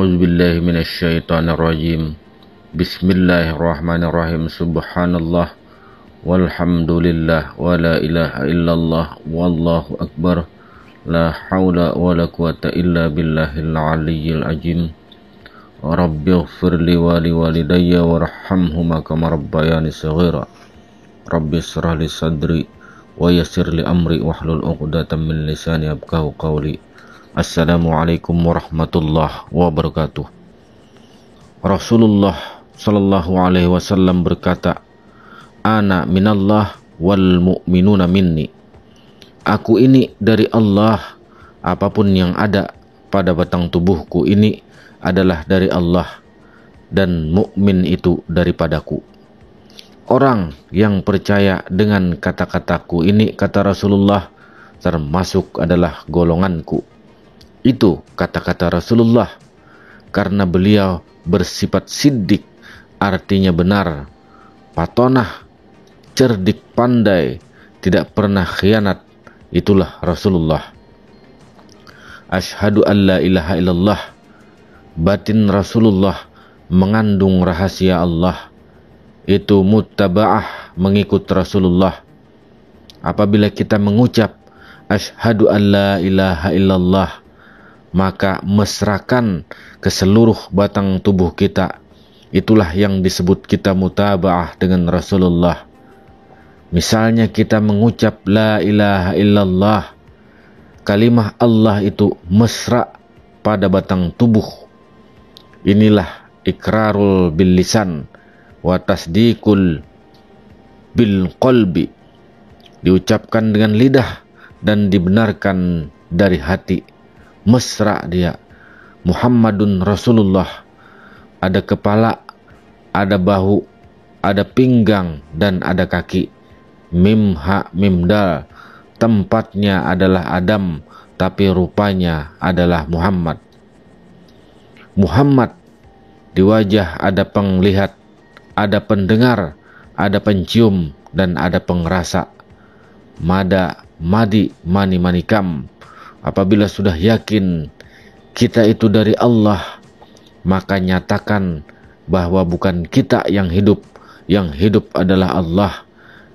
A'udzu billahi minasyaitonir rajim. Bismillahirrahmanirrahim. Subhanallah walhamdulillah wa la ilaha illallah wallahu akbar. La haula wa la quwata illa billahil aliyyil azim. Rabbighfirli wa liwalidayya warhamhuma kama rabbayani shaghira. Rabbi shrah li sadri wa yassir li amri wahlul 'uqdatam min lisani yafqahu qawli. Assalamualaikum warahmatullahi wabarakatuh. Rasulullah sallallahu alaihi wasallam berkata, "Ana minallah wal mu'minuna minni." Aku ini dari Allah, apapun yang ada pada batang tubuhku ini adalah dari Allah, dan mukmin itu daripadaku. Orang yang percaya dengan kata-kataku ini, kata Rasulullah, termasuk adalah golonganku. Itu kata-kata Rasulullah karena beliau bersifat siddiq, artinya benar, patonah, cerdik, pandai, tidak pernah khianat. Itulah Rasulullah. Asyhadu an la ilaha illallah. Batin Rasulullah mengandung rahasia Allah. Itu muttaba'ah, mengikut Rasulullah. Apabila kita mengucap asyhadu an la ilaha illallah, maka mesrakan ke seluruh batang tubuh kita. Itulah yang disebut kita mutaba'ah dengan Rasulullah. Misalnya kita mengucap la ilaha illallah, kalimah Allah itu mesra pada batang tubuh. Inilah ikrarul bil lisan wa tasdiqul bil qalbi, diucapkan dengan lidah dan dibenarkan dari hati. Mesra dia. Muhammadun Rasulullah. Ada kepala, ada bahu, ada pinggang, dan ada kaki. Mim ha mim dal. Tempatnya adalah Adam, tapi rupanya adalah Muhammad. Muhammad, di wajah ada penglihat, ada pendengar, ada pencium, dan ada pengrasa. Mada, madi, mani, manikam. Apabila sudah yakin kita itu dari Allah, maka nyatakan bahwa bukan kita yang hidup adalah Allah.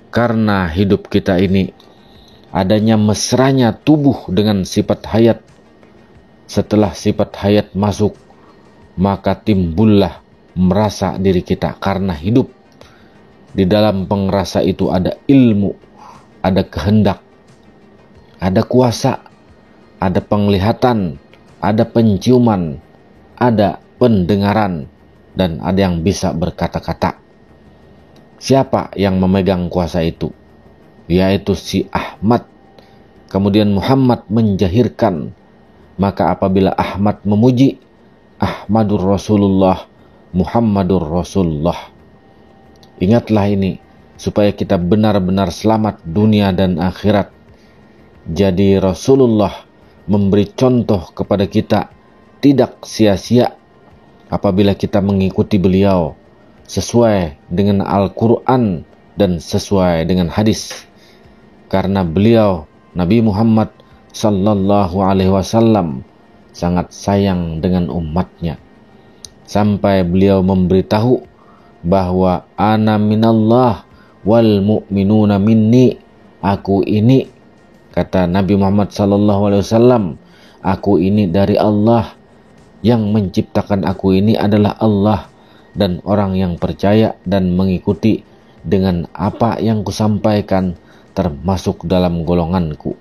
Karena hidup kita ini adanya mesranya tubuh dengan sifat hayat. Setelah sifat hayat masuk, maka timbullah merasa diri kita karena hidup. Di dalam pengerasa itu ada ilmu, ada kehendak, ada kuasa, ada penglihatan, ada penciuman, ada pendengaran, dan ada yang bisa berkata-kata. Siapa yang memegang kuasa itu? Yaitu si Ahmad. Kemudian Muhammad menjahirkan. Maka apabila Ahmad memuji, Ahmadur Rasulullah, Muhammadur Rasulullah. Ingatlah ini supaya kita benar-benar selamat dunia dan akhirat. Jadi Rasulullah memberi contoh kepada kita tidak sia-sia apabila kita mengikuti beliau sesuai dengan Al-Quran dan sesuai dengan hadis. Karena beliau Nabi Muhammad sallallahu alaihi wasallam sangat sayang dengan umatnya, sampai beliau memberitahu bahwa ana minallah wal mu'minuna minni. Aku ini, kata Nabi Muhammad SAW, aku ini dari Allah. Yang menciptakan aku ini adalah Allah. Dan orang yang percaya dan mengikuti dengan apa yang kusampaikan termasuk dalam golonganku.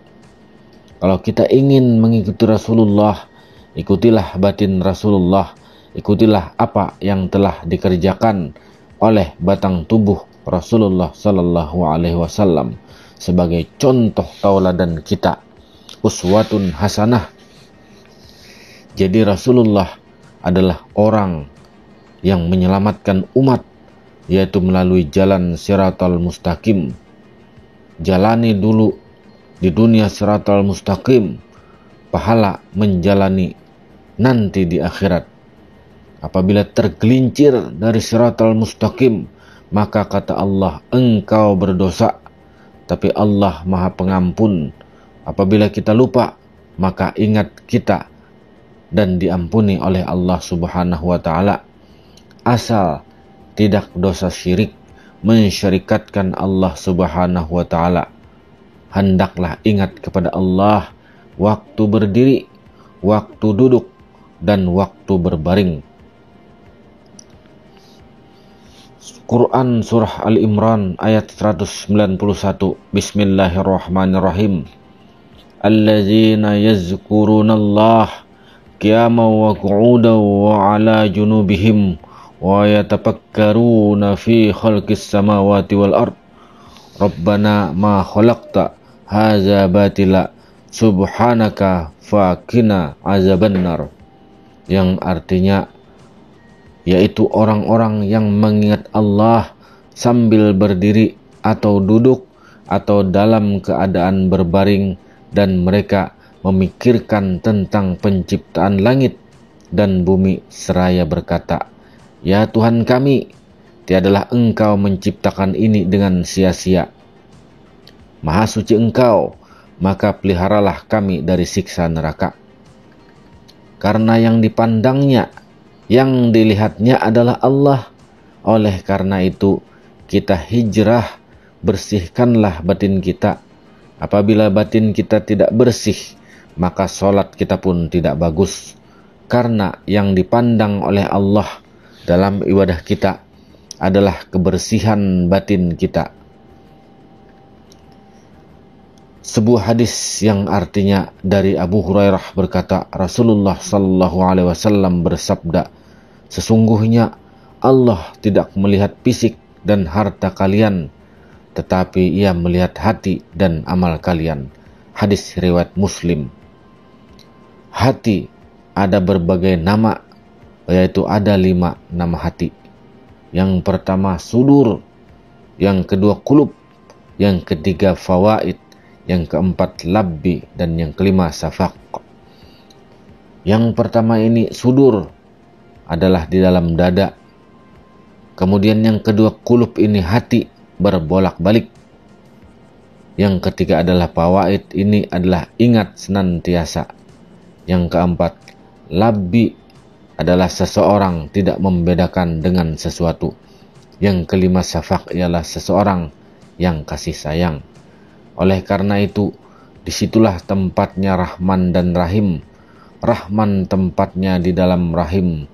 Kalau kita ingin mengikuti Rasulullah, ikutilah batin Rasulullah. Ikutilah apa yang telah dikerjakan oleh batang tubuh Rasulullah SAW. Sebagai contoh tauladan kita, uswatun hasanah. Jadi Rasulullah adalah orang yang menyelamatkan umat, yaitu melalui jalan siratal mustaqim. Jalani dulu di dunia siratal mustaqim, pahala menjalani nanti di akhirat. Apabila tergelincir dari siratal mustaqim, maka kata Allah, engkau berdosa. Tapi Allah Maha Pengampun. Apabila kita lupa, maka ingat kita dan diampuni oleh Allah Subhanahu wa taala. Asal tidak dosa syirik, mensyirikatkan Allah Subhanahu wa taala. Hendaklah ingat kepada Allah waktu berdiri, waktu duduk, dan waktu berbaring. Quran Surah Al-Imran ayat 191. Bismillahirrahmanirrahim. Alladzina yazkurunallah qiyaman wa qu'udan wa ala junubihim wa yatafakkaruna fi khalqis samawati wal ard. Rabbana ma khalaqta hadza batila subhanaka faqina azabannar. Yang artinya yaitu orang-orang yang mengingat Allah sambil berdiri atau duduk atau dalam keadaan berbaring, dan mereka memikirkan tentang penciptaan langit dan bumi seraya berkata, "Ya Tuhan kami, tiadalah Engkau menciptakan ini dengan sia-sia. Maha suci Engkau, maka peliharalah kami dari siksa neraka." Karena yang dipandangnya, yang dilihatnya adalah Allah. Oleh karena itu, kita hijrah, bersihkanlah batin kita. Apabila batin kita tidak bersih, maka sholat kita pun tidak bagus. Karena yang dipandang oleh Allah dalam ibadah kita adalah kebersihan batin kita. Sebuah hadis yang artinya dari Abu Hurairah berkata, Rasulullah sallallahu alaihi wasallam bersabda, "Sesungguhnya Allah tidak melihat fisik dan harta kalian, tetapi Ia melihat hati dan amal kalian." Hadis riwayat Muslim. Hati ada berbagai nama, yaitu ada 5 nama hati. Yang pertama sudur, yang kedua qulub, yang ketiga fawaid, yang keempat labbi, dan yang kelima safaq. Yang pertama ini sudur, adalah di dalam dada. Kemudian yang kedua qulub, ini hati berbolak-balik. Yang ketiga adalah fawaid, ini adalah ingat senantiasa. Yang keempat labbi, adalah seseorang tidak membedakan dengan sesuatu. Yang kelima safaq, ialah seseorang yang kasih sayang. Oleh karena itu, disitulah tempatnya Rahman dan Rahim. Rahman tempatnya di dalam rahim,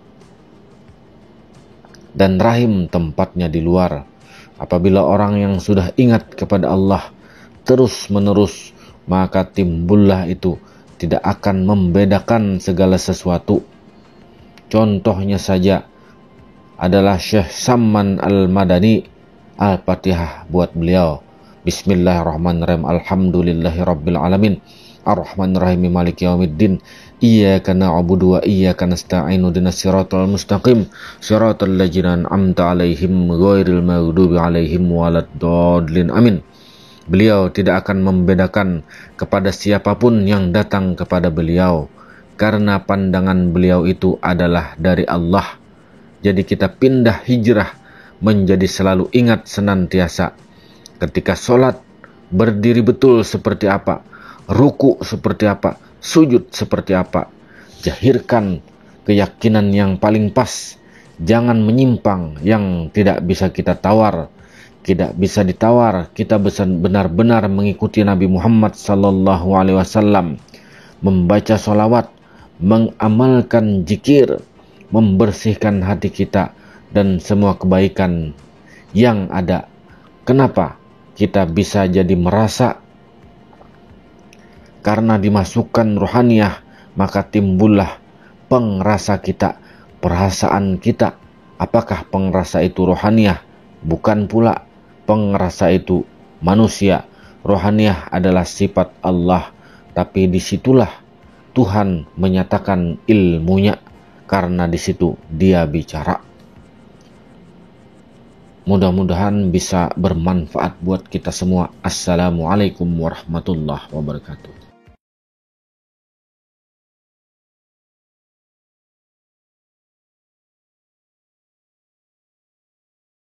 dan Rahim tempatnya di luar. Apabila orang yang sudah ingat kepada Allah terus menerus, maka timbullah itu tidak akan membedakan segala sesuatu. Contohnya saja adalah Syekh Samman Al-Madani. Al-Fatihah buat beliau. Bismillahirrahmanirrahim. Alhamdulillahi rabbil alamin. Ar-Rahmanir-Rahim Maliki yaumiddin. Iyyaka na'budu wa iyyaka nasta'in. Ihdinas siratal mustaqim. Siratal ladzina an'amta 'alaihim ghairil maghdubi 'alaihim waladdallin. Amin. Beliau tidak akan membedakan kepada siapapun yang datang kepada beliau, karena pandangan beliau itu adalah dari Allah. Jadi kita pindah hijrah menjadi selalu ingat senantiasa. Ketika sholat, berdiri betul seperti apa, ruku seperti apa, sujud seperti apa. Jahirkan keyakinan yang paling pas. Jangan menyimpang yang tidak bisa kita tawar. Tidak bisa ditawar. Kita benar-benar mengikuti Nabi Muhammad sallallahu alaihi wasallam. Membaca sholawat, mengamalkan zikir, membersihkan hati kita dan semua kebaikan yang ada. Kenapa kita bisa jadi merasa? Karena dimasukkan ruhaniyah, maka timbullah pengrasa kita, perasaan kita. Apakah pengrasa itu ruhaniyah? Bukan pula. Pengrasa itu manusia. Ruhaniyah adalah sifat Allah. Tapi disitulah Tuhan menyatakan ilmunya, karena di situ Dia bicara. Mudah-mudahan bisa bermanfaat buat kita semua. Assalamualaikum warahmatullahi wabarakatuh.